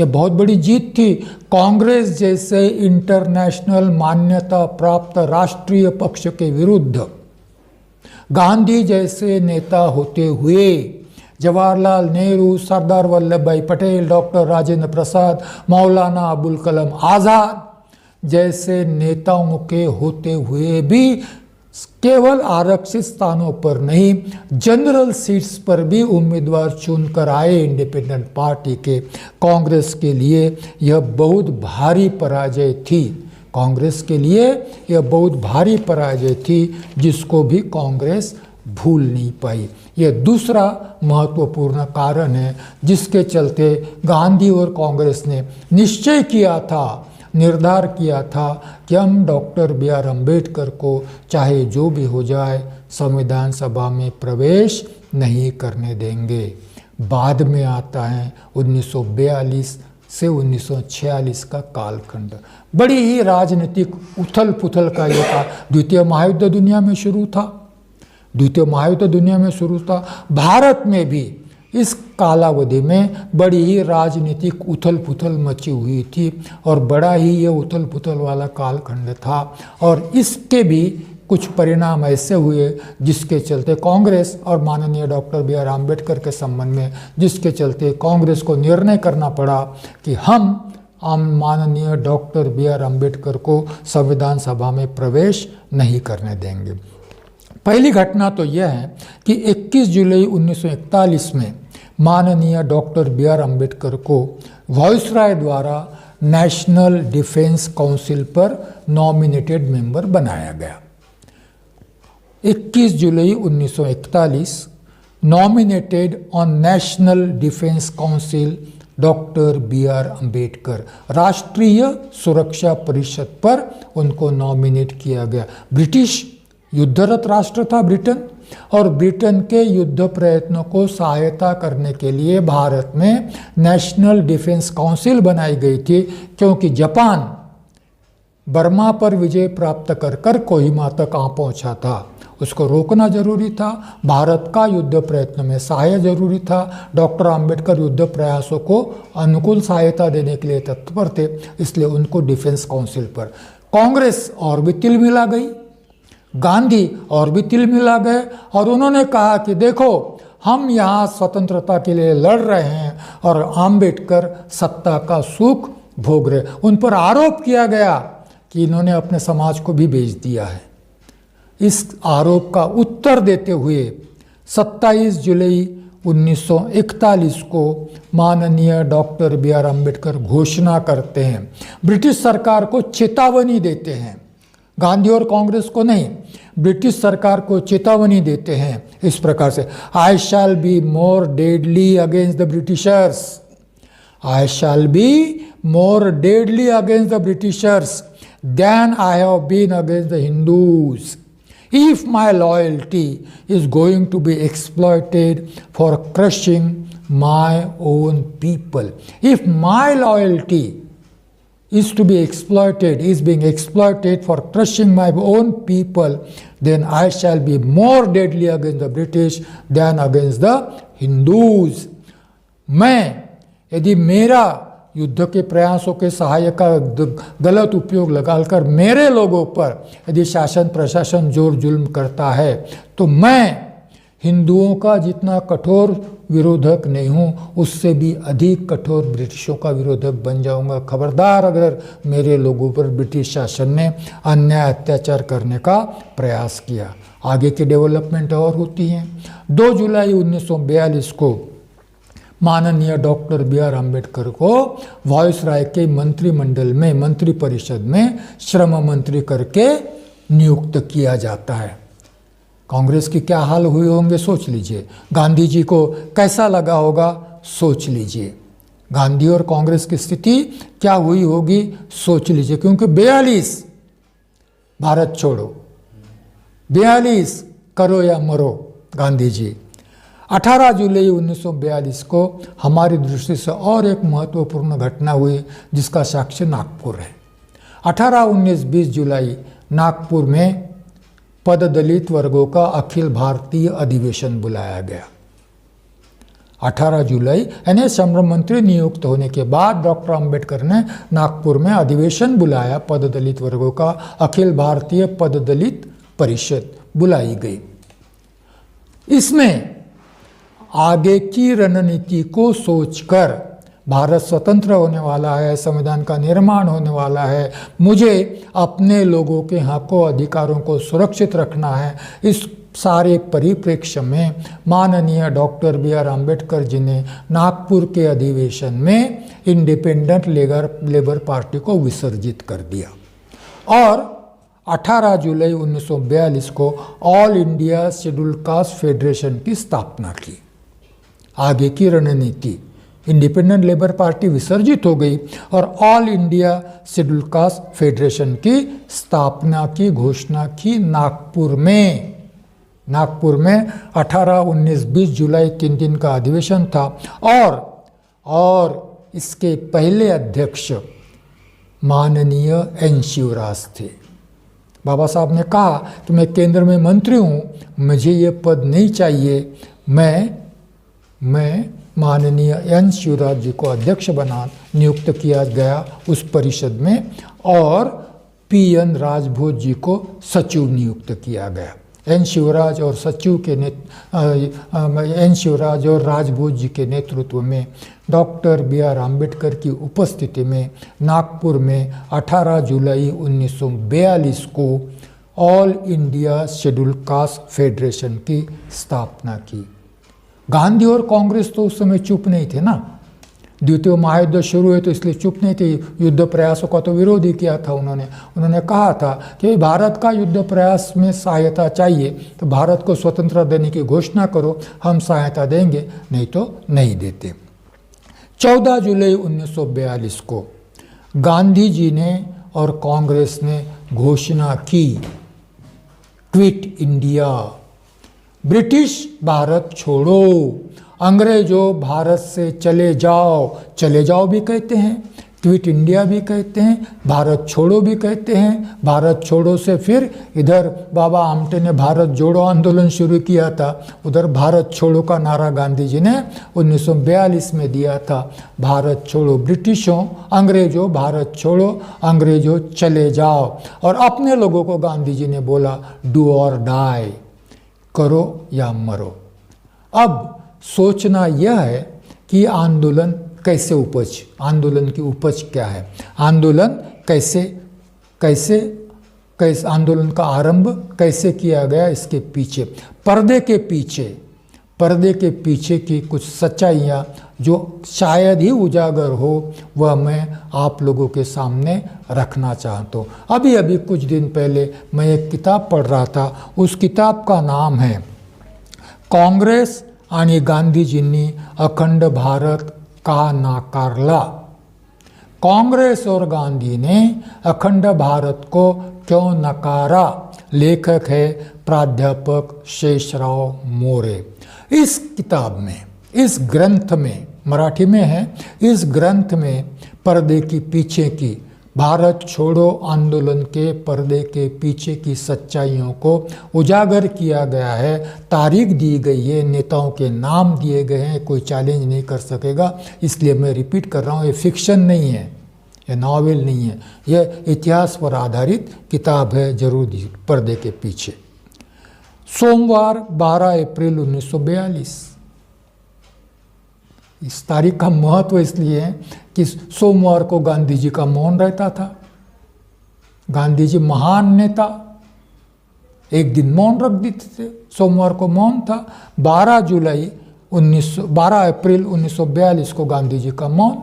यह बहुत बड़ी जीत थी। कांग्रेस जैसे इंटरनेशनल मान्यता प्राप्त राष्ट्रीय पक्ष के विरुद्ध गांधी जैसे नेता होते हुए जवाहरलाल नेहरू, सरदार वल्लभ भाई पटेल, डॉक्टर राजेंद्र प्रसाद, मौलाना अबुल कलाम आज़ाद जैसे नेताओं के होते हुए भी केवल आरक्षित स्थानों पर नहीं, जनरल सीट्स पर भी उम्मीदवार चुनकर आए इंडिपेंडेंट पार्टी के। कांग्रेस के लिए यह बहुत भारी पराजय थी। कांग्रेस के लिए यह बहुत भारी पराजय थी, जिसको भी कांग्रेस भूल नहीं पाई। यह दूसरा महत्वपूर्ण कारण है जिसके चलते गांधी और कांग्रेस ने निश्चय किया था, निर्धार किया था कि हम डॉक्टर बी आर अम्बेडकर को चाहे जो भी हो जाए संविधान सभा में प्रवेश नहीं करने देंगे। बाद में आता है 1942 से 1946 का कालखंड। बड़ी ही राजनीतिक उथल पुथल का ये था। द्वितीय महायुद्ध दुनिया में शुरू था। द्वितीय महायुद्ध दुनिया में शुरू था। भारत में भी इस कालावधि में बड़ी ही राजनीतिक उथल पुथल मची हुई थी और बड़ा ही ये उथल पुथल वाला कालखंड था। और इसके भी कुछ परिणाम ऐसे हुए जिसके चलते कांग्रेस और माननीय डॉक्टर बी आर अम्बेडकर के संबंध में, जिसके चलते कांग्रेस को निर्णय करना पड़ा कि हम माननीय डॉक्टर बी आर अम्बेडकर को संविधान सभा में प्रवेश नहीं करने देंगे। पहली घटना तो यह है कि 21 जुलाई 1941 में माननीय डॉक्टर बी आर अम्बेडकर को वायसराय द्वारा नेशनल डिफेंस काउंसिल पर नॉमिनेटेड मेंबर बनाया गया। 21 July 1941 nominated on national defence council doctor B R Ambedkar, राष्ट्रीय सुरक्षा परिषद पर उनको नॉमिनेट किया गया। ब्रिटिश युद्धरत राष्ट्र था ब्रिटेन, और ब्रिटेन के युद्ध प्रयत्नों को सहायता करने के लिए भारत में नेशनल डिफेंस काउंसिल बनाई गई थी, क्योंकि जापान बर्मा पर विजय प्राप्त कर कोहिमा तक आ पहुंचा था। उसको रोकना जरूरी था। भारत का युद्ध प्रयत्न में सहाय जरूरी था। डॉक्टर अम्बेडकर युद्ध प्रयासों को अनुकूल सहायता देने के लिए तत्पर थे, इसलिए उनको डिफेंस काउंसिल पर। कांग्रेस और भी तिलमिला गई, गांधी और भी तिलमिला गए, और उन्होंने कहा कि देखो, हम यहाँ स्वतंत्रता के लिए लड़ रहे हैं और अम्बेडकर सत्ता का सुख भोग रहे। उन पर आरोप किया गया कि इन्होंने अपने समाज को भी बेच दिया है। इस आरोप का उत्तर देते हुए 27 जुलाई 1941 को माननीय डॉक्टर बी आर अम्बेडकर घोषणा करते हैं, ब्रिटिश सरकार को चेतावनी देते हैं, गांधी और कांग्रेस को नहीं, ब्रिटिश सरकार को चेतावनी देते हैं इस प्रकार से, I shall be more deadly against the Britishers, I shall be more deadly against the Britishers then I have been against the Hindus. If my loyalty is going to be exploited for crushing my own people, if my loyalty is to be exploited, is being exploited for crushing my own people, then I shall be more deadly against the British than against the Hindus. मैं यदि मेरा युद्ध के प्रयासों के सहायक का गलत उपयोग लगाकर मेरे लोगों पर यदि शासन प्रशासन जोर जुल्म करता है, तो मैं हिंदुओं का जितना कठोर विरोधक नहीं हूँ, उससे भी अधिक कठोर ब्रिटिशों का विरोधक बन जाऊँगा। खबरदार अगर मेरे लोगों पर ब्रिटिश शासन ने अन्याय अत्याचार करने का प्रयास किया। आगे की डेवलपमेंट और होती हैं। 2 जुलाई 1942 को माननीय डॉक्टर बी आर अम्बेडकर को वायसराय के मंत्रिमंडल में, मंत्रि परिषद में श्रम मंत्री करके नियुक्त किया जाता है। कांग्रेस की क्या हाल हुए होंगे सोच लीजिए, गांधी जी को कैसा लगा होगा सोच लीजिए, गांधी और कांग्रेस की स्थिति क्या हुई होगी सोच लीजिए। क्योंकि 42 भारत छोड़ो, 42 करो या मरो गांधी जी। 18 जुलाई 1942 को हमारी दृष्टि से और एक महत्वपूर्ण घटना हुई जिसका साक्ष्य नागपुर है। 18, 19, 20 जुलाई नागपुर में पददलित वर्गों का अखिल भारतीय अधिवेशन बुलाया गया। 18 जुलाई यानी श्रम मंत्री नियुक्त होने के बाद डॉक्टर अंबेडकर ने नागपुर में अधिवेशन बुलाया। पद दलित वर्गों का अखिल भारतीय पद दलित परिषद बुलाई गई। इसमें आगे की रणनीति को सोचकर, भारत स्वतंत्र होने वाला है, संविधान का निर्माण होने वाला है, मुझे अपने लोगों के हकों अधिकारों को सुरक्षित रखना है, इस सारे परिप्रेक्ष्य में माननीय डॉक्टर बी.आर. अम्बेडकर जी ने नागपुर के अधिवेशन में इंडिपेंडेंट लेबर पार्टी को विसर्जित कर दिया और 18 जुलाई 1942 को all India schedule caste federation की स्थापना की। आगे की रणनीति, इंडिपेंडेंट लेबर पार्टी विसर्जित हो गई और all India schedule caste federation की स्थापना की घोषणा की नागपुर में। 18, 19, 20 जुलाई 3 दिन का अधिवेशन था और इसके पहले अध्यक्ष माननीय एन शिवराज थे। बाबा साहब ने कहा कि मैं केंद्र में मंत्री हूँ, मुझे ये पद नहीं चाहिए, मैं माननीय एन शिवराज जी को अध्यक्ष बना नियुक्त किया गया उस परिषद में और पी.एन. राजभोज जी को सचिव नियुक्त किया गया। एन शिवराज और राजभोज जी के नेतृत्व में डॉक्टर बी.आर. अम्बेडकर की उपस्थिति में नागपुर में 18 जुलाई 1942 को all India schedule caste federation की स्थापना की। गांधी और कांग्रेस तो उस समय चुप नहीं थे ना, द्वितीय महायुद्ध शुरू हुए तो इसलिए चुप नहीं थे, युद्ध प्रयासों का तो विरोध ही किया था। उन्होंने कहा था कि भारत का युद्ध प्रयास में सहायता चाहिए तो भारत को स्वतंत्रता देने की घोषणा करो, हम सहायता देंगे, नहीं तो नहीं देते। 14 जुलाई 1942 को गांधी जी ने और कांग्रेस ने घोषणा की, क्विट इंडिया, ब्रिटिश भारत छोड़ो, अंग्रेजों भारत से चले जाओ भी कहते हैं, क्विट इंडिया भी कहते हैं, भारत छोड़ो भी कहते हैं। भारत छोड़ो से फिर इधर बाबा आमटे ने भारत जोड़ो आंदोलन शुरू किया था, उधर भारत छोड़ो का नारा गांधी जी ने 1942 में दिया था। भारत छोड़ो ब्रिटिशों, अंग्रेजों भारत छोड़ो, अंग्रेजों चले जाओ। और अपने लोगों को गांधी जी ने बोला डू और डाई, करो या मरो। अब सोचना यह है कि आंदोलन कैसे आंदोलन की उपज क्या है, आंदोलन कैसे आंदोलन का आरंभ कैसे किया गया, इसके पीछे पर्दे के पीछे की कुछ सच्चाइयाँ जो शायद ही उजागर हो, वह मैं आप लोगों के सामने रखना चाहता हूँ। अभी कुछ दिन पहले मैं एक किताब पढ़ रहा था, उस किताब का नाम है काँग्रेस आणि गांधीजींनी अखंड भारत का नाकारला। कांग्रेस और गांधी ने अखंड भारत को क्यों नकारा। लेखक है प्राध्यापक शेषराव मोरे। इस किताब में, इस ग्रंथ में, मराठी में है, इस ग्रंथ में पर्दे की पीछे की, भारत छोड़ो आंदोलन के पर्दे के पीछे की सच्चाइयों को उजागर किया गया है। तारीख दी गई है, नेताओं के नाम दिए गए हैं, कोई चैलेंज नहीं कर सकेगा। इसलिए मैं रिपीट कर रहा हूँ, ये फिक्शन नहीं है, ये नॉवेल नहीं है, यह इतिहास पर आधारित किताब है। जरूर पर्दे के पीछे। सोमवार 12 अप्रैल 1942, इस तारीख का महत्व इसलिए है कि सोमवार को गांधी जी का मौन रहता था। गांधी जी महान नेता, एक दिन मौन रख देते थे, सोमवार को मौन था। 12 अप्रैल 1942 को गांधी जी का मौन,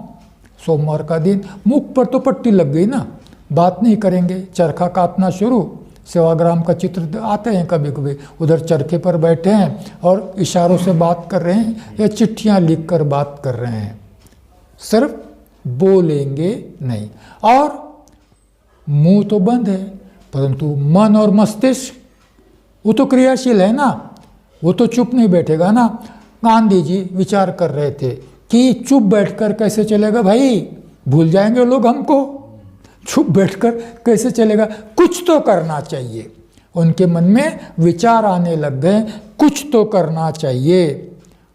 सोमवार का दिन। मुख पर तो पट्टी लग गई ना, बात नहीं करेंगे, चरखा काटना शुरू। सेवाग्राम का चित्र आते हैं कभी कभी, उधर चरखे पर बैठे हैं और इशारों से बात कर रहे हैं या चिट्ठियां लिखकर बात कर रहे हैं, सिर्फ बोलेंगे नहीं। और मुंह तो बंद है, परंतु मन और मस्तिष्क वो तो क्रियाशील है ना, वो तो चुप नहीं बैठेगा ना। गांधी जी विचार कर रहे थे कि चुप बैठकर कैसे चलेगा भाई, भूल जाएंगे लोग हमको, चुप बैठकर कैसे चलेगा, कुछ तो करना चाहिए। उनके मन में विचार आने लग गए, कुछ तो करना चाहिए।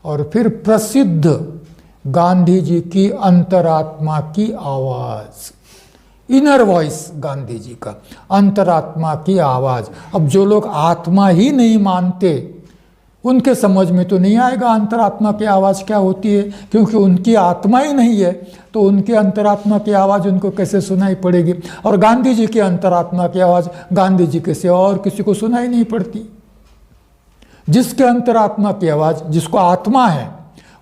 और फिर प्रसिद्ध गांधी जी की अंतरात्मा की आवाज, इनर वॉइस गांधी जी का, अंतरात्मा की आवाज। अब जो लोग आत्मा ही नहीं मानते उनके समझ में तो नहीं आएगा अंतरात्मा की आवाज़ क्या होती है, क्योंकि उनकी आत्मा ही नहीं है, तो उनकी अंतरात्मा की आवाज़ उनको कैसे सुनाई पड़ेगी। और गांधी जी की अंतरात्मा की आवाज़ गांधी जी के सिवा और किसी को सुनाई नहीं पड़ती। जिसके अंतरात्मा की आवाज़, जिसको आत्मा है,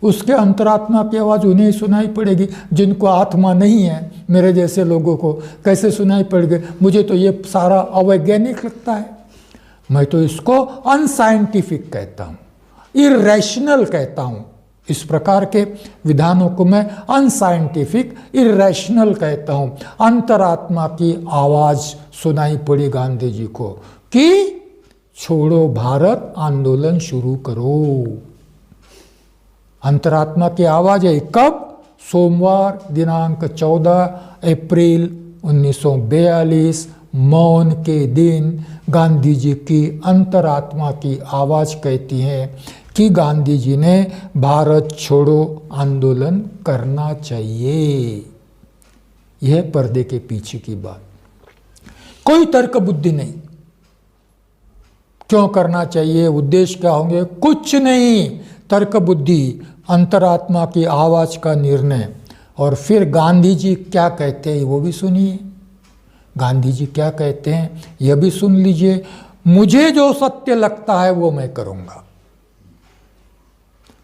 उसके अंतरात्मा की आवाज़ उन्हें सुनाई पड़ेगी। जिनको आत्मा नहीं है, मेरे जैसे लोगों को कैसे सुनाई पड़ेगी। मुझे तो ये सारा अवैज्ञानिक लगता है। मैं तो इसको अनसाइंटिफिक कहता हूँ, इरैशनल कहता हूँ। इस प्रकार के विधानों को मैं अनसाइंटिफिक, इरैशनल कहता हूँ। अंतरात्मा की आवाज़ सुनाई पड़ी गांधी जी को कि छोड़ो भारत आंदोलन शुरू करो। अंतरात्मा की आवाज़ है कब? सोमवार दिनांक 14 अप्रैल 1942 मौन के दिन गांधी जी की अंतरात्मा की आवाज़ कहती है कि गांधी जी ने भारत छोड़ो आंदोलन करना चाहिए। यह पर्दे के पीछे की बात, कोई तर्क बुद्धि नहीं। क्यों करना चाहिए, उद्देश्य क्या होंगे, कुछ नहीं, तर्क बुद्धि, अंतरात्मा की आवाज़ का निर्णय। और फिर गांधी जी क्या कहते हैं वो भी सुनिए। गांधी जी क्या कहते हैं यह भी सुन लीजिए। मुझे जो सत्य लगता है वो मैं करूंगा,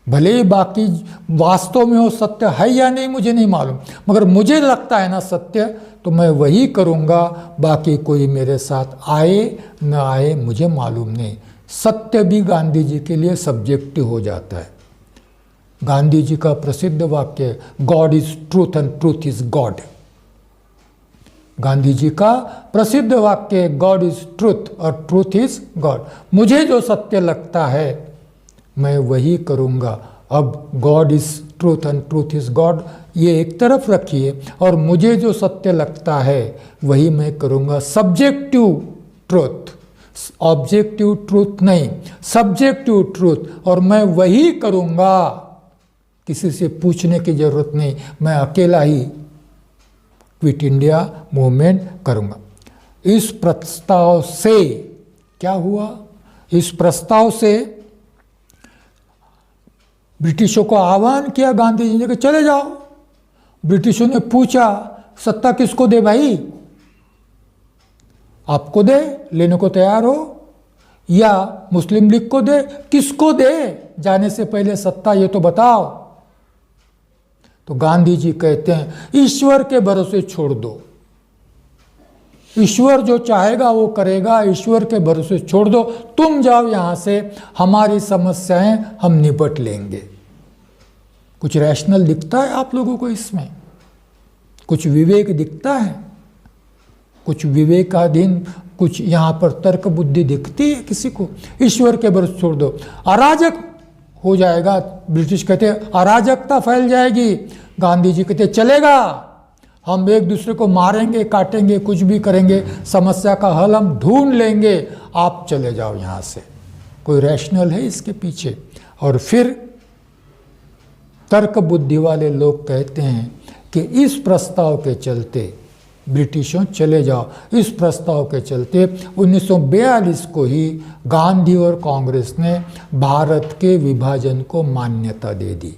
भले ही बाकी वास्तव में वो सत्य है या नहीं मुझे नहीं मालूम, मगर मुझे लगता है ना सत्य, तो मैं वही करूंगा। बाकी कोई मेरे साथ आए न आए मुझे मालूम नहीं। सत्य भी गांधी जी के लिए सब्जेक्टिव हो जाता है। गांधी जी का प्रसिद्ध वाक्य, God is truth and truth is God. Gandhi ji का प्रसिद्ध वाक्य, गॉड इज ट्रूथ और ट्रूथ इज गॉड। मुझे जो सत्य लगता है मैं वही करूँगा। अब God is truth and truth is God ये एक तरफ रखिए, और मुझे जो सत्य लगता है वही मैं करूँगा। सब्जेक्टिव ट्रूथ, ऑब्जेक्टिव ट्रूथ नहीं, सब्जेक्टिव ट्रूथ, और मैं वही करूँगा। किसी से पूछने की जरूरत नहीं, मैं अकेला ही क्विट इंडिया मूवमेंट करूँगा। इस प्रस्ताव से क्या हुआ, इस प्रस्ताव से ब्रिटिशों को आह्वान किया गांधी जी ने कि चले जाओ। ब्रिटिशों ने पूछा सत्ता किसको दे भाई, आपको दे, लेने को तैयार हो, या मुस्लिम लीग को दे, किसको दे, जाने से पहले सत्ता ये तो बताओ। तो गांधी जी कहते हैं ईश्वर के भरोसे छोड़ दो, ईश्वर जो चाहेगा वो करेगा, ईश्वर के भरोसे छोड़ दो, तुम जाओ यहाँ से, हमारी समस्याएं हम निपट लेंगे। कुछ रैशनल दिखता है आप लोगों को इसमें, कुछ विवेक दिखता है, कुछ विवेकाधीन, कुछ यहाँ पर तर्क बुद्धि दिखती है किसी को? ईश्वर के भरोसे छोड़ दो, अराजक हो जाएगा। ब्रिटिश कहते हैं अराजकता फैल जाएगी। गांधी जी कहते चलेगा, हम एक दूसरे को मारेंगे, काटेंगे, कुछ भी करेंगे, समस्या का हल हम ढूंढ लेंगे, आप चले जाओ यहाँ से। कोई रैशनल है इसके पीछे? और फिर तर्क बुद्धि वाले लोग कहते हैं कि इस प्रस्ताव के चलते ब्रिटिशों चले जाओ, इस प्रस्ताव के चलते 1942 को ही गांधी और कांग्रेस ने भारत के विभाजन को मान्यता दे दी।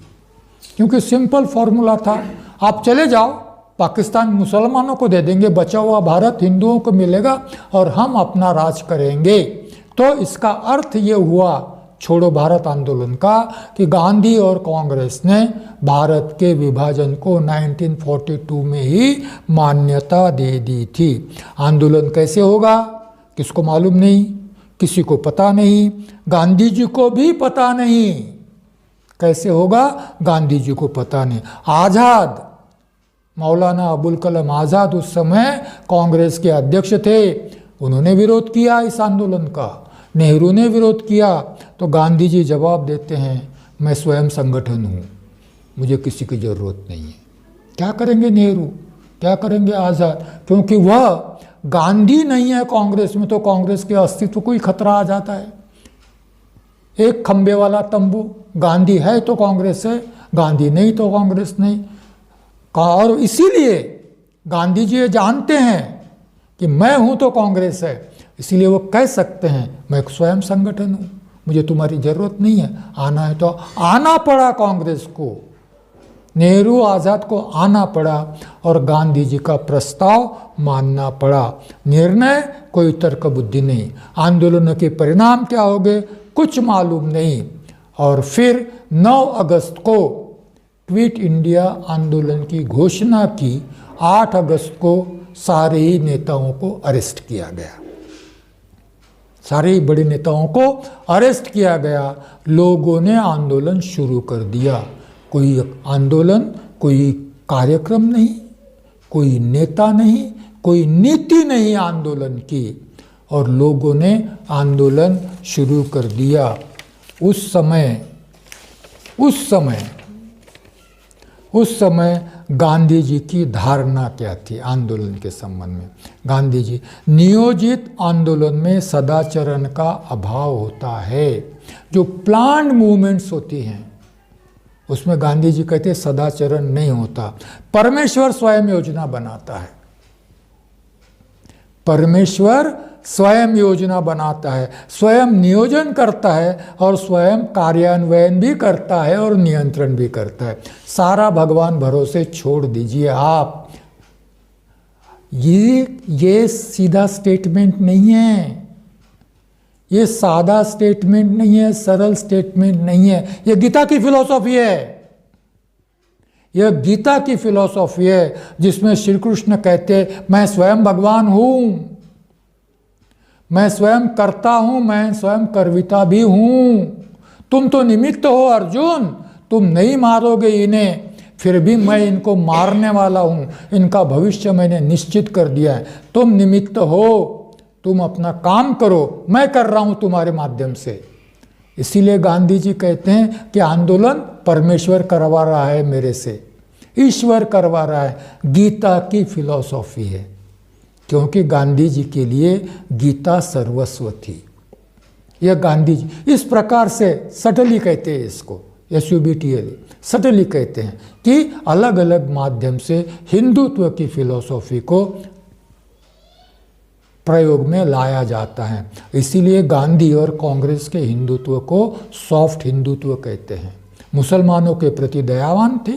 क्योंकि सिंपल फॉर्मूला था, आप चले जाओ, पाकिस्तान मुसलमानों को दे देंगे, बचा हुआ भारत हिंदुओं को मिलेगा और हम अपना राज करेंगे। तो इसका अर्थ ये हुआ छोड़ो भारत आंदोलन का कि गांधी और कांग्रेस ने भारत के विभाजन को 1942 में ही मान्यता दे दी थी। आंदोलन कैसे होगा किसको मालूम नहीं, किसी को पता नहीं, गांधी जी को भी पता नहीं। कैसे होगा गांधी जी को पता नहीं। आज़ाद, मौलाना अबुल कलाम आज़ाद उस समय कांग्रेस के अध्यक्ष थे, उन्होंने विरोध किया इस आंदोलन का, नेहरू ने विरोध किया। तो गांधी जी जवाब देते हैं मैं स्वयं संगठन हूँ, मुझे किसी की ज़रूरत नहीं है। क्या करेंगे नेहरू, क्या करेंगे आज़ाद? क्योंकि वह गांधी नहीं है कांग्रेस में, तो कांग्रेस के अस्तित्व को ही खतरा आ जाता है। एक खंबे वाला तंबू, गांधी है तो कांग्रेस है, गांधी नहीं तो कांग्रेस नहीं। और इसीलिए गांधी जी ये जानते हैं कि मैं हूं तो कांग्रेस है, इसीलिए वो कह सकते हैं मैं स्वयं संगठन हूं, मुझे तुम्हारी जरूरत नहीं है, आना है तो आना पड़ा कांग्रेस को। नेहरू आज़ाद को आना पड़ा और गांधी जी का प्रस्ताव मानना पड़ा। निर्णय कोई तर्क बुद्धि नहीं, आंदोलन के परिणाम क्या हो गए कुछ मालूम नहीं। और फिर 9 अगस्त को क्विट इंडिया आंदोलन की घोषणा की। 8 अगस्त को सारे ही नेताओं को अरेस्ट किया गया, सारे ही बड़े नेताओं को अरेस्ट किया गया। लोगों ने आंदोलन शुरू कर दिया। कोई आंदोलन, कोई कार्यक्रम नहीं, कोई नेता नहीं, कोई नीति नहीं आंदोलन की, और लोगों ने आंदोलन शुरू कर दिया। उस समय गांधी जी की धारणा क्या थी आंदोलन के संबंध में? गांधी जी, नियोजित आंदोलन में सदाचरण का अभाव होता है। जो प्लान्ड मूवमेंट्स होती हैं उसमें गांधी जी कहते सदाचरण नहीं होता। परमेश्वर स्वयं योजना बनाता है, परमेश्वर स्वयं योजना बनाता है, स्वयं नियोजन करता है और स्वयं कार्यान्वयन भी करता है और नियंत्रण भी करता है। सारा भगवान भरोसे छोड़ दीजिए आप। ये सीधा स्टेटमेंट नहीं है, ये सादा स्टेटमेंट नहीं है, सरल स्टेटमेंट नहीं है। ये गीता की फिलॉसफी है, यह गीता की फिलॉसफी है जिसमें श्री कृष्ण कहते हैं मैं स्वयं भगवान हूं, मैं स्वयं करता हूं, मैं स्वयं कर्विता भी हूं। तुम तो निमित्त हो अर्जुन, तुम नहीं मारोगे इन्हें, फिर भी मैं इनको मारने वाला हूं, इनका भविष्य मैंने निश्चित कर दिया है। तुम निमित्त हो, तुम अपना काम करो, मैं कर रहा हूं तुम्हारे माध्यम से। इसीलिए गांधी जी कहते हैं कि आंदोलन परमेश्वर करवा रहा है मेरे से, ईश्वर करवा रहा है। गीता की फिलॉसफी है, क्योंकि गांधी जी के लिए गीता सर्वस्व थी। यह गांधी जी इस प्रकार से सटली कहते हैं इसको, SUBTL सटली कहते हैं कि अलग अलग माध्यम से हिंदुत्व की फिलॉसफी को प्रयोग में लाया जाता है। इसीलिए गांधी और कांग्रेस के हिंदुत्व को सॉफ्ट हिंदुत्व कहते हैं। मुसलमानों के प्रति दयावान थे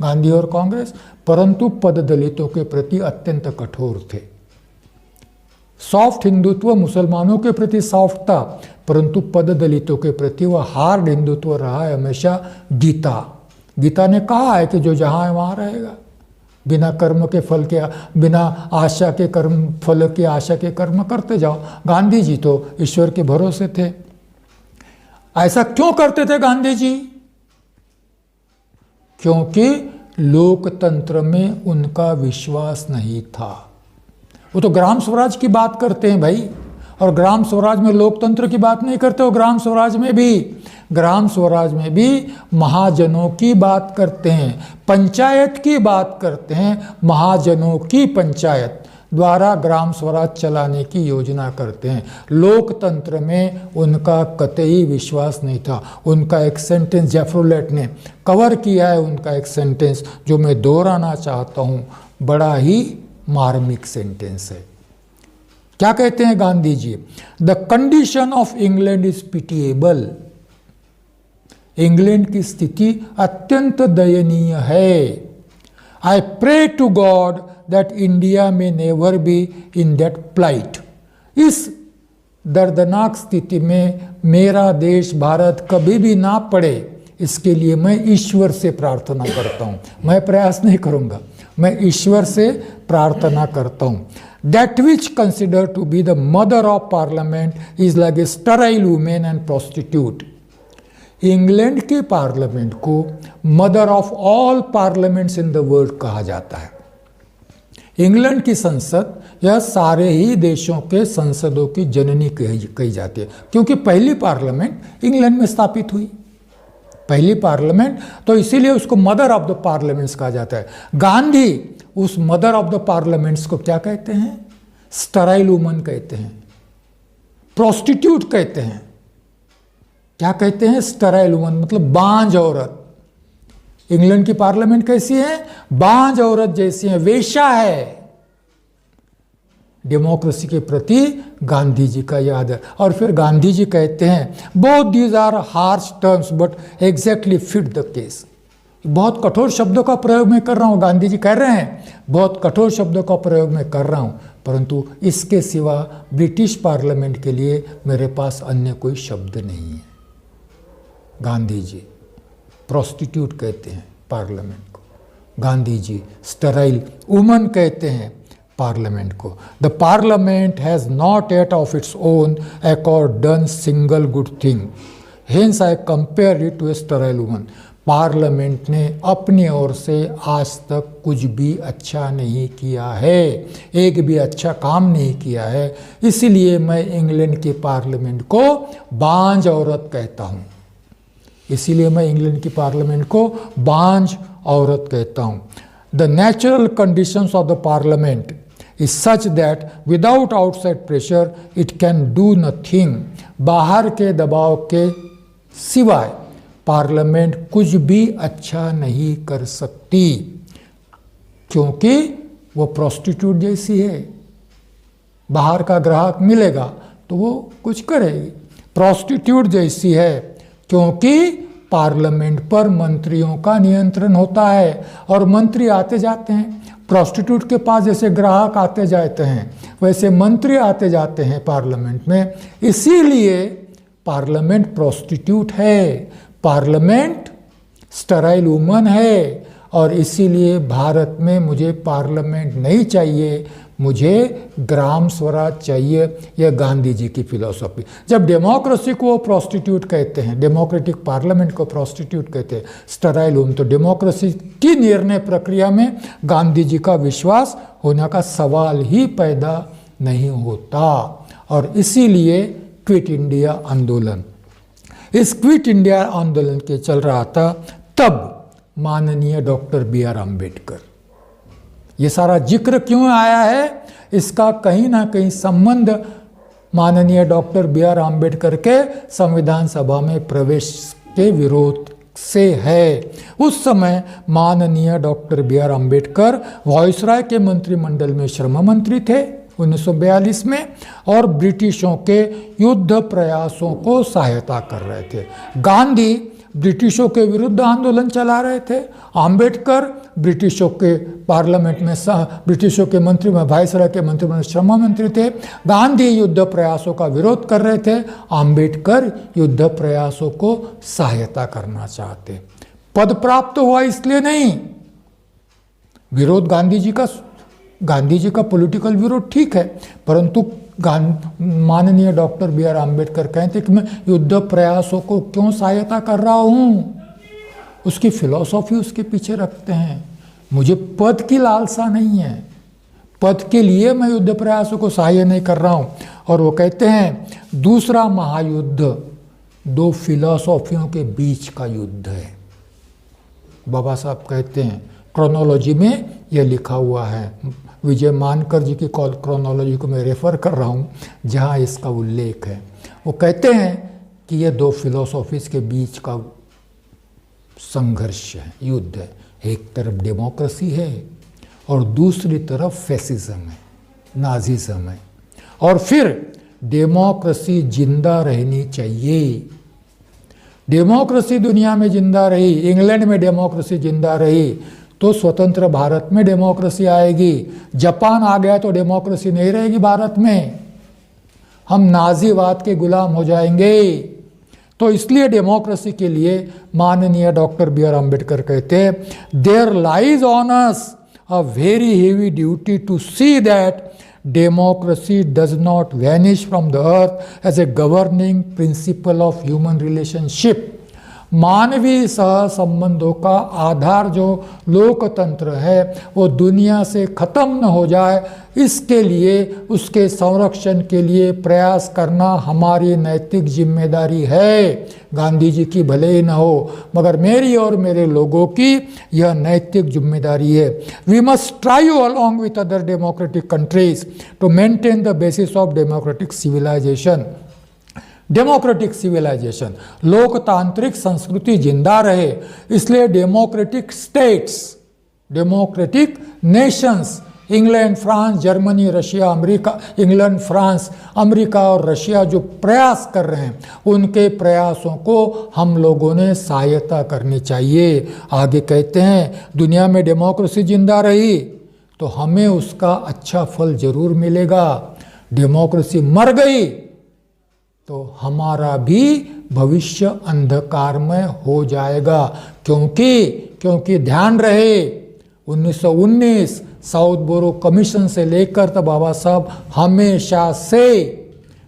गांधी और कांग्रेस, परंतु पद दलितों के प्रति अत्यंत कठोर थे। सॉफ्ट हिंदुत्व मुसलमानों के प्रति सॉफ्ट था, परंतु पद दलितों के प्रति वह हार्ड हिंदुत्व रहा है हमेशा। गीता ने कहा है कि जो जहां है वहां रहेगा, बिना कर्म के फल के, बिना आशा के कर्म, फल की आशा के कर्म करते जाओ। गांधी जी तो ईश्वर के भरोसे थे। ऐसा क्यों करते थे गांधी जी? क्योंकि लोकतंत्र में उनका विश्वास नहीं था। वो तो ग्राम स्वराज की बात करते हैं भाई, और ग्राम स्वराज में लोकतंत्र की बात नहीं करते हो। ग्राम स्वराज में भी महाजनों की बात करते हैं, पंचायत की बात करते हैं, महाजनों की पंचायत द्वारा ग्राम स्वराज चलाने की योजना करते हैं। लोकतंत्र में उनका कतई विश्वास नहीं था। उनका एक सेंटेंस जेफ्रोलेट ने कवर किया है, उनका एक सेंटेंस जो मैं दोहराना चाहता हूँ, बड़ा ही मार्मिक सेंटेंस है। क्या कहते हैं Gandhi ji? The condition of England is pitiable. England की स्थिति अत्यंत दयनीय है। I pray to God that India may never be in that plight. इस दर्दनाक स्थिति में मेरा देश भारत कभी भी ना पड़े, इसके लिए मैं ईश्वर से प्रार्थना करता हूँ। मैं प्रयास नहीं करूँगा, मैं ईश्वर से प्रार्थना करता हूँ। That which considered to be the mother of parliament is like a sterile woman and prostitute. England के पार्लियामेंट को mother of all parliaments in the world कहा जाता है। इंग्लैंड की संसद यह सारे ही देशों के संसदों की जननी कही जाती है, क्योंकि पहली पार्लियामेंट इंग्लैंड में स्थापित हुई, पहली पार्लियामेंट, तो इसीलिए उसको मदर ऑफ द पार्लियामेंट्स कहा जाता है। गांधी उस मदर ऑफ द पार्लियामेंट्स को क्या कहते हैं? स्टराइल वुमन कहते हैं, प्रोस्टिट्यूट कहते हैं। क्या कहते हैं, स्टराइल वुमन, मतलब बांझ औरत। इंग्लैंड की पार्लियामेंट कैसी है, बांझ औरत जैसी है, वेश्या है। डेमोक्रेसी के प्रति गांधी जी का याद है। और फिर गांधी जी कहते हैं, both these are harsh terms but exactly fit the case. बहुत कठोर शब्दों का प्रयोग मैं कर रहा हूँ, गांधी जी कह रहे हैं बहुत कठोर शब्दों का प्रयोग मैं कर रहा हूँ, परंतु इसके सिवा ब्रिटिश पार्लियामेंट के लिए मेरे पास अन्य कोई शब्द नहीं है। गांधी जी प्रोस्टिट्यूट कहते हैं पार्लियामेंट को, गांधी जी स्टराइल वुमन कहते हैं पार्लियामेंट को। The parliament has not at of its own accord done single good thing, hence I compare it to a sterile woman. Parliament ने अपनी ओर से आज तक कुछ भी अच्छा नहीं किया है, एक भी अच्छा काम नहीं किया है, इसलिए मैं इंग्लैंड के पार्लियामेंट को बांझ औरत कहता हूँ। इसीलिए मैं इंग्लैंड की पार्लियामेंट को बांझ औरत कहता हूँ। The natural conditions of the parliament is such that without outside pressure it can do nothing. बाहर के दबाव के सिवाय पार्लियामेंट कुछ भी अच्छा नहीं कर सकती, क्योंकि वो प्रोस्टिट्यूट जैसी है। बाहर का ग्राहक मिलेगा तो वो कुछ करेगी, प्रोस्टिट्यूट जैसी है, क्योंकि पार्लियामेंट पर मंत्रियों का नियंत्रण होता है और मंत्री आते जाते हैं। प्रोस्टिट्यूट के पास जैसे ग्राहक आते जाते हैं, वैसे मंत्री आते जाते हैं पार्लियामेंट में। इसीलिए पार्लियामेंट प्रोस्टिट्यूट है, पार्लियामेंट स्टराइल वुमन है, और इसीलिए भारत में मुझे पार्लियामेंट नहीं चाहिए, मुझे ग्राम स्वराज चाहिए। यह गांधी जी की फिलॉसफी। जब डेमोक्रेसी को वो प्रोस्टिट्यूट कहते हैं, डेमोक्रेटिक पार्लियामेंट को प्रोस्टिट्यूट कहते हैं, स्टराइल वुमन, तो डेमोक्रेसी की निर्णय प्रक्रिया में गांधी जी का विश्वास होने का सवाल ही पैदा नहीं होता। और इसीलिए क्विट इंडिया आंदोलन, इस क्विट इंडिया आंदोलन के चल रहा था तब माननीय डॉक्टर B.R. अम्बेडकर, ये सारा जिक्र क्यों आया है, इसका कहीं ना कहीं संबंध माननीय डॉक्टर B.R. अम्बेडकर के संविधान सभा में प्रवेश के विरोध से है। उस समय माननीय डॉक्टर B.R. अम्बेडकर वायसराय के मंत्रिमंडल में श्रम मंत्री थे 1942 में, और ब्रिटिशों के युद्ध प्रयासों को सहायता कर रहे थे। गांधी ब्रिटिशों के विरुद्ध आंदोलन चला रहे थे, अम्बेडकर ब्रिटिशों के पार्लियामेंट में ब्रिटिशों के मंत्री में वायसराय के मंत्री में श्रम मंत्री थे। गांधी युद्ध प्रयासों का विरोध कर रहे थे, अम्बेडकर युद्ध प्रयासों को सहायता करना चाहते। पद प्राप्त हुआ इसलिए नहीं, विरोध गांधी जी का पॉलिटिकल विरोध ठीक है, परंतु माननीय डॉक्टर B.R. अम्बेडकर कहते कि मैं युद्ध प्रयासों को क्यों सहायता कर रहा हूँ, उसकी फिलॉसफी उसके पीछे रखते हैं। मुझे पद की लालसा नहीं है, पद के लिए मैं युद्ध प्रयासों को सहायता नहीं कर रहा हूँ। और वो कहते हैं दूसरा महायुद्ध दो फिलॉसफियों के बीच का युद्ध है। बाबा साहब कहते हैं, क्रोनोलॉजी में यह लिखा हुआ है, विजय मानकर जी की क्रोनोलॉजी को मैं रेफर कर रहा हूँ जहाँ इसका उल्लेख है। वो कहते हैं कि यह दो फिलोसॉफीज के बीच का संघर्ष है, युद्ध है। एक तरफ डेमोक्रेसी है और दूसरी तरफ फैसिज्म है, नाजिज्म है। और फिर डेमोक्रेसी जिंदा रहनी चाहिए। डेमोक्रेसी दुनिया में जिंदा रही, इंग्लैंड में डेमोक्रेसी जिंदा रही तो स्वतंत्र भारत में डेमोक्रेसी आएगी। जापान आ गया तो डेमोक्रेसी नहीं रहेगी भारत में, हम नाजीवाद के गुलाम हो जाएंगे। तो इसलिए डेमोक्रेसी के लिए माननीय डॉक्टर B.R. अम्बेडकर कहते हैं, there lies on us a very heavy duty to see that democracy does not vanish from the earth as a governing principle of human relationship। मानवीय सह संबंधों का आधार जो लोकतंत्र है वो दुनिया से खत्म न हो जाए, इसके लिए उसके संरक्षण के लिए प्रयास करना हमारी नैतिक जिम्मेदारी है। गांधी जी की भले ही न हो मगर मेरी और मेरे लोगों की यह नैतिक जिम्मेदारी है। We must try along with other democratic countries to maintain the basis of democratic civilisation. Democratic civilisation, लोकतांत्रिक संस्कृति जिंदा रहे, इसलिए democratic states, democratic nations, England, France, Germany, Russia, America, England, France, America और रशिया जो प्रयास कर रहे हैं, उनके प्रयासों को हम लोगों ने सहायता करनी चाहिए। आगे कहते हैं दुनिया में डेमोक्रेसी जिंदा रही तो हमें उसका अच्छा फल जरूर मिलेगा। डेमोक्रेसी मर गई तो हमारा भी भविष्य अंधकारमय हो जाएगा। क्योंकि ध्यान रहे 1919 साउथ बोरो कमीशन से लेकर तो बाबा साहब हमेशा से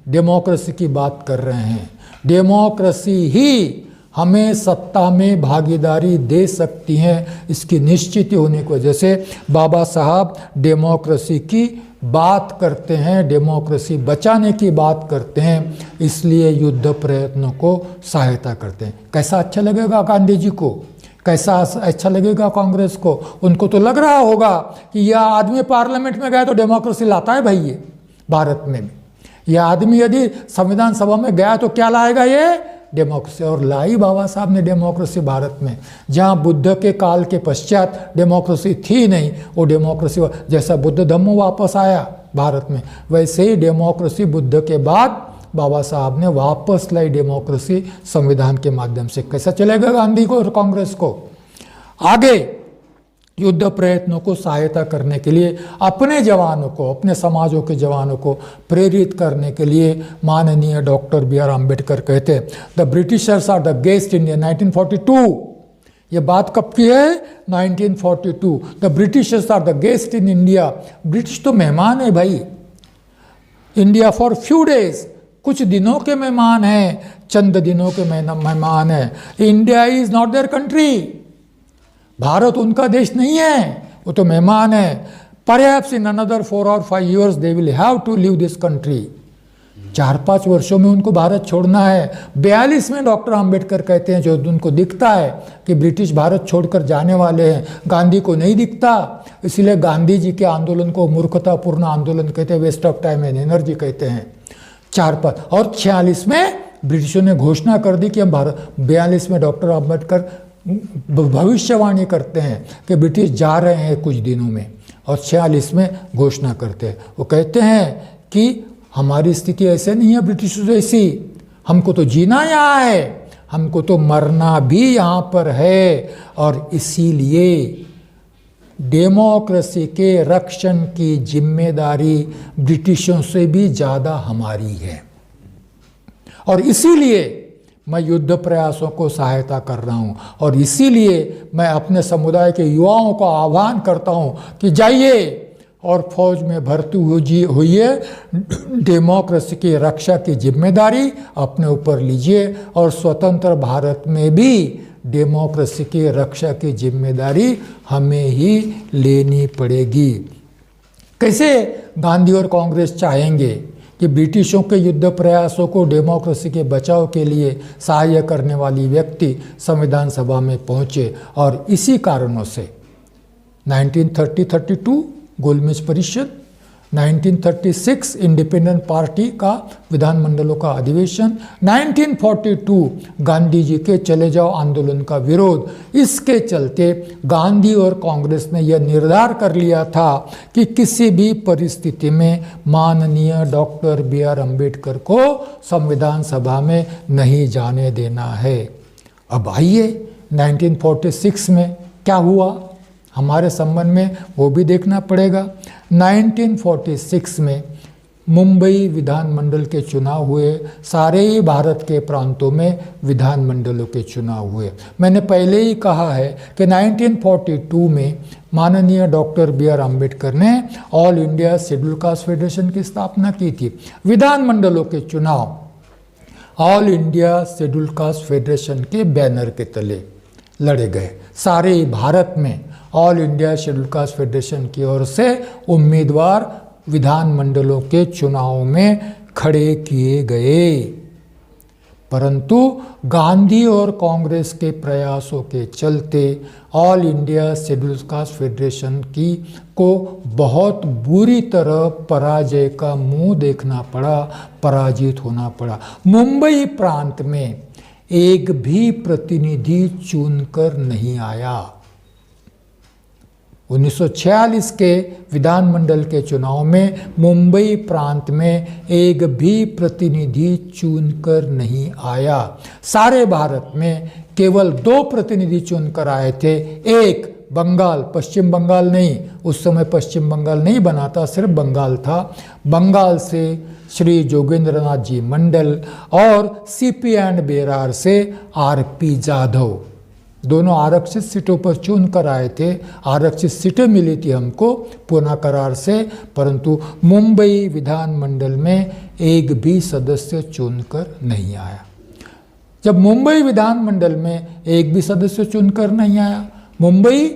डेमोक्रेसी की बात कर रहे हैं। डेमोक्रेसी ही हमें सत्ता में भागीदारी दे सकती है, इसकी निश्चित होने की वजह से बाबा साहब डेमोक्रेसी की बात करते हैं, डेमोक्रेसी बचाने की बात करते हैं, इसलिए युद्ध प्रयत्नों को सहायता करते हैं। कैसा अच्छा लगेगा गांधी जी को, कैसा अच्छा लगेगा कांग्रेस को? उनको तो लग रहा होगा कि यह आदमी पार्लियामेंट में गया तो डेमोक्रेसी लाता है भाई, ये भारत में भी यह आदमी यदि संविधान सभा में गया तो क्या लाएगा ये? डेमोक्रेसी। और लाई बाबा साहब ने डेमोक्रेसी भारत में, जहाँ बुद्ध के काल के पश्चात डेमोक्रेसी थी नहीं, वो डेमोक्रेसी जैसा बुद्ध धम्म वापस आया भारत में, वैसे ही डेमोक्रेसी बुद्ध के बाद बाबा साहब ने वापस लाई डेमोक्रेसी संविधान के माध्यम से। कैसा चलेगा गांधी को और कांग्रेस को? आगे युद्ध प्रयत्नों को सहायता करने के लिए अपने जवानों को, अपने समाजों के जवानों को प्रेरित करने के लिए माननीय डॉक्टर B.R. अम्बेडकर कहते हैं the Britishers are the guest India. 1942 ये बात कब की है? 1942। The Britishers are the guest in India. British तो मेहमान है भाई इंडिया फॉर फ्यू डेज, कुछ दिनों के मेहमान हैं, चंद दिनों के मेहमान हैं। India is not their country, Bharat उनका देश नहीं है, वो तो मेहमान है। Perhaps in another 4 or 5 years they will have to leave this country. 4-5 वर्षों में उनको भारत छोड़ना है। 42 में डॉक्टर अंबेडकर कहते हैं, जो उनको दिखता है कि ब्रिटिश भारत छोड़कर जाने वाले हैं, गांधी को नहीं दिखता, इसलिए गांधी जी के आंदोलन को मूर्खतापूर्ण आंदोलन कहते हैं, waste of time and energy कहते हैं। 4-5 और 46 में ब्रिटिशों ने घोषणा कर दी कि हम भारत। 42 में डॉक्टर अंबेडकर भविष्यवाणी करते हैं कि ब्रिटिश जा रहे हैं कुछ दिनों में, और 46 में घोषणा करते हैं। वो कहते हैं कि हमारी स्थिति ऐसे नहीं है ब्रिटिशों जैसी, हमको तो जीना यहाँ है, हमको तो मरना भी यहाँ पर है, और इसीलिए डेमोक्रेसी के रक्षण की जिम्मेदारी ब्रिटिशों से भी ज़्यादा हमारी है। और इसीलिए मैं युद्ध प्रयासों को सहायता कर रहा हूँ, और इसीलिए मैं अपने समुदाय के युवाओं को आह्वान करता हूँ कि जाइए और फौज में भर्ती होइए, डेमोक्रेसी की रक्षा की जिम्मेदारी अपने ऊपर लीजिए, और स्वतंत्र भारत में भी डेमोक्रेसी की रक्षा की जिम्मेदारी हमें ही लेनी पड़ेगी। कैसे गांधी और कांग्रेस चाहेंगे कि ब्रिटिशों के युद्ध प्रयासों को डेमोक्रेसी के बचाव के लिए सहायता करने वाली व्यक्ति संविधान सभा में पहुंचे, और इसी कारणों से 1930-32 गोलमेज परिषद, 1936 इंडिपेंडेंट पार्टी का विधानमंडलों का अधिवेशन, 1942 गांधी जी के चले जाओ आंदोलन का विरोध। इसके चलते गांधी और कांग्रेस ने यह निर्धार कर लिया था कि किसी भी परिस्थिति में माननीय डॉक्टर B.R. अम्बेडकर को संविधान सभा में नहीं जाने देना है। अब आइए 1946 में क्या हुआ हमारे संबंध में, वो भी देखना पड़ेगा। 1946 में मुंबई विधानमंडल के चुनाव हुए, सारे ही भारत के प्रांतों में विधानमंडलों के चुनाव हुए। मैंने पहले ही कहा है कि 1942 में माननीय डॉक्टर B.R. अम्बेडकर ने all India schedule caste federation की स्थापना की थी। विधानमंडलों के चुनाव all India schedule caste federation के बैनर के तले लड़े गए। सारे ही भारत में all India schedule caste federation की ओर से उम्मीदवार विधानमंडलों के चुनाव में खड़े किए गए। परंतु गांधी और कांग्रेस के प्रयासों के चलते all India schedule caste federation की को बहुत बुरी तरह पराजय का मुंह देखना पड़ा, पराजित होना पड़ा। मुंबई प्रांत में एक भी प्रतिनिधि चुनकर नहीं आया। 1946 के विधानमंडल के चुनाव में मुंबई प्रांत में एक भी प्रतिनिधि चुनकर नहीं आया। सारे भारत में केवल 2 प्रतिनिधि चुनकर आए थे। एक बंगाल, पश्चिम बंगाल नहीं, उस समय पश्चिम बंगाल नहीं बना था, सिर्फ बंगाल था। बंगाल से श्री जोगेंद्रनाथ जी मंडल और सीपी एंड बेरार से आरपी जाधव, दोनों आरक्षित सीटों पर चुन कर आए थे। आरक्षित सीटें मिली थी हमको पूना करार से, परंतु मुंबई विधानमंडल में एक भी सदस्य चुनकर नहीं आया। जब मुंबई विधानमंडल में एक भी सदस्य चुनकर नहीं आया, मुंबई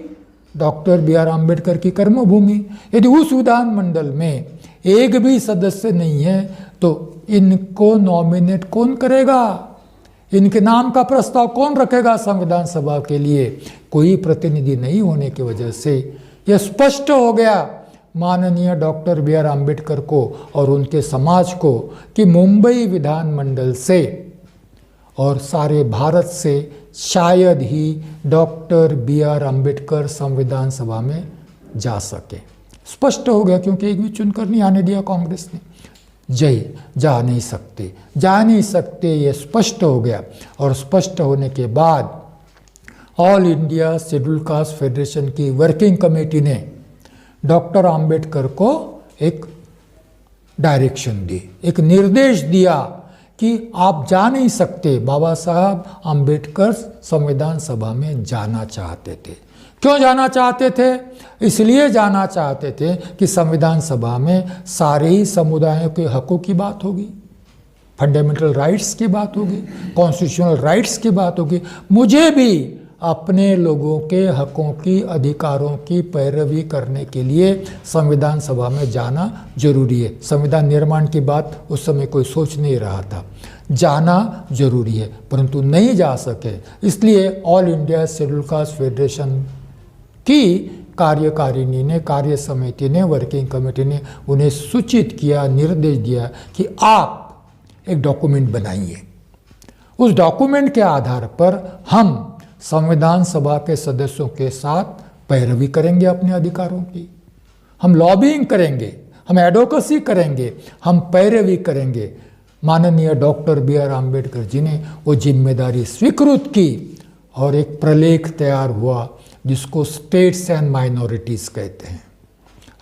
डॉक्टर बी.आर. अम्बेडकर की कर्मभूमि, यदि उस विधानमंडल में एक भी सदस्य नहीं है तो इनको नॉमिनेट कौन करेगा? इनके नाम का प्रस्ताव कौन रखेगा संविधान सभा के लिए? कोई प्रतिनिधि नहीं होने की वजह से यह स्पष्ट हो गया माननीय डॉक्टर बी.आर. अम्बेडकर को और उनके समाज को कि मुंबई विधानमंडल से और सारे भारत से शायद ही डॉक्टर बी.आर. अम्बेडकर संविधान सभा में जा सके। स्पष्ट हो गया, क्योंकि एक भी चुनकर नहीं आने दिया कांग्रेस ने। जा नहीं सकते, ये स्पष्ट हो गया। और स्पष्ट होने के बाद all India schedule caste federation की वर्किंग कमेटी ने डॉक्टर अंबेडकर को एक डायरेक्शन दी, एक निर्देश दिया कि आप जा नहीं सकते। बाबा साहब अंबेडकर संविधान सभा में जाना चाहते थे। क्यों जाना चाहते थे? इसलिए जाना चाहते थे कि संविधान सभा में सारे ही समुदायों के हकों की बात होगी, फंडामेंटल राइट्स की बात होगी, कॉन्स्टिट्यूशनल राइट्स की बात होगी। मुझे भी अपने लोगों के हकों की, अधिकारों की पैरवी करने के लिए संविधान सभा में जाना जरूरी है। संविधान निर्माण की बात उस समय कोई सोच नहीं रहा था, जाना जरूरी है, परंतु नहीं जा सके। इसलिए all India schedule caste federation की कार्यकारिणी ने, कार्य समिति ने, वर्किंग कमेटी ने उन्हें सूचित किया, निर्देश दिया कि आप एक डॉक्यूमेंट बनाइए। उस डॉक्यूमेंट के आधार पर हम संविधान सभा के सदस्यों के साथ पैरवी करेंगे अपने अधिकारों की, हम लॉबिंग करेंगे, हम एडवोकेसी करेंगे, हम पैरवी करेंगे। माननीय डॉक्टर बी.आर. अम्बेडकर जी ने वो जिम्मेदारी स्वीकृत की और एक प्रलेख तैयार हुआ जिसको स्टेट्स एंड माइनॉरिटीज़ कहते हैं,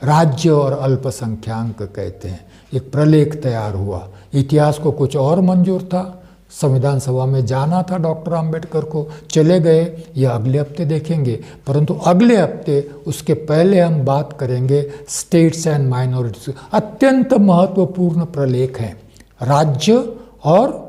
राज्य और अल्पसंख्याक कहते हैं। एक प्रलेख तैयार हुआ। इतिहास को कुछ और मंजूर था, संविधान सभा में जाना था डॉक्टर अंबेडकर को, चले गए, यह अगले हफ्ते देखेंगे। परंतु अगले हफ्ते उसके पहले हम बात करेंगे स्टेट्स एंड माइनॉरिटीज। अत्यंत महत्वपूर्ण प्रलेख है, राज्य और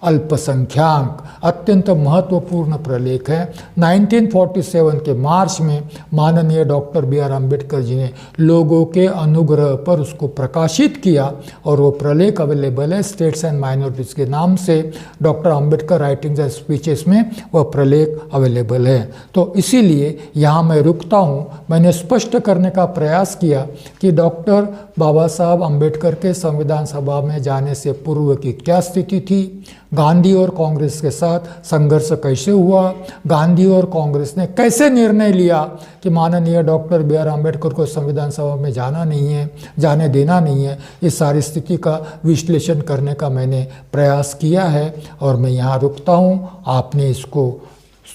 अल्पसंख्याक, अत्यंत महत्वपूर्ण प्रलेख है। 1947 के मार्च में माननीय डॉक्टर बी.आर. अम्बेडकर जी ने लोगों के अनुग्रह पर उसको प्रकाशित किया और वो प्रलेख अवेलेबल है स्टेट्स एंड माइनॉरिटीज़ के नाम से। Doctor Ambedkar writings and speeches में वह प्रलेख अवेलेबल है। तो इसीलिए यहाँ मैं रुकता हूँ। मैंने स्पष्ट करने का प्रयास किया कि डॉक्टर बाबा साहब अम्बेडकर के संविधान सभा में जाने से पूर्व की क्या स्थिति थी, गांधी और कांग्रेस के साथ संघर्ष कैसे हुआ, गांधी और कांग्रेस ने कैसे निर्णय लिया कि माननीय डॉक्टर बी.आर. अम्बेडकर को संविधान सभा में जाना नहीं है, जाने देना नहीं है। इस सारी स्थिति का विश्लेषण करने का मैंने प्रयास किया है और मैं यहाँ रुकता हूँ। आपने इसको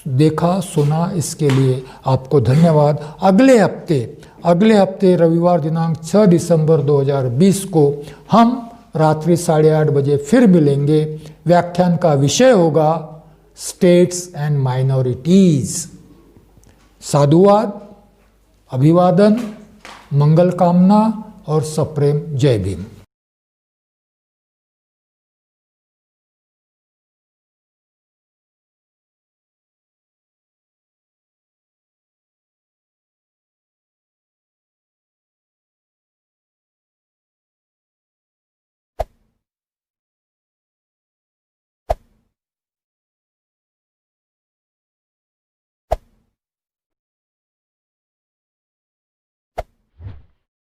देखा, सुना, इसके लिए आपको धन्यवाद। अगले हफ्ते रविवार दिनांक 6 दिसंबर 2020 को हम रात्रि 8:30 बजे फिर मिलेंगे। व्याख्यान का विषय होगा स्टेट्स एंड माइनॉरिटीज। साधुवाद, अभिवादन, मंगल कामना और सप्रेम। जय भीम।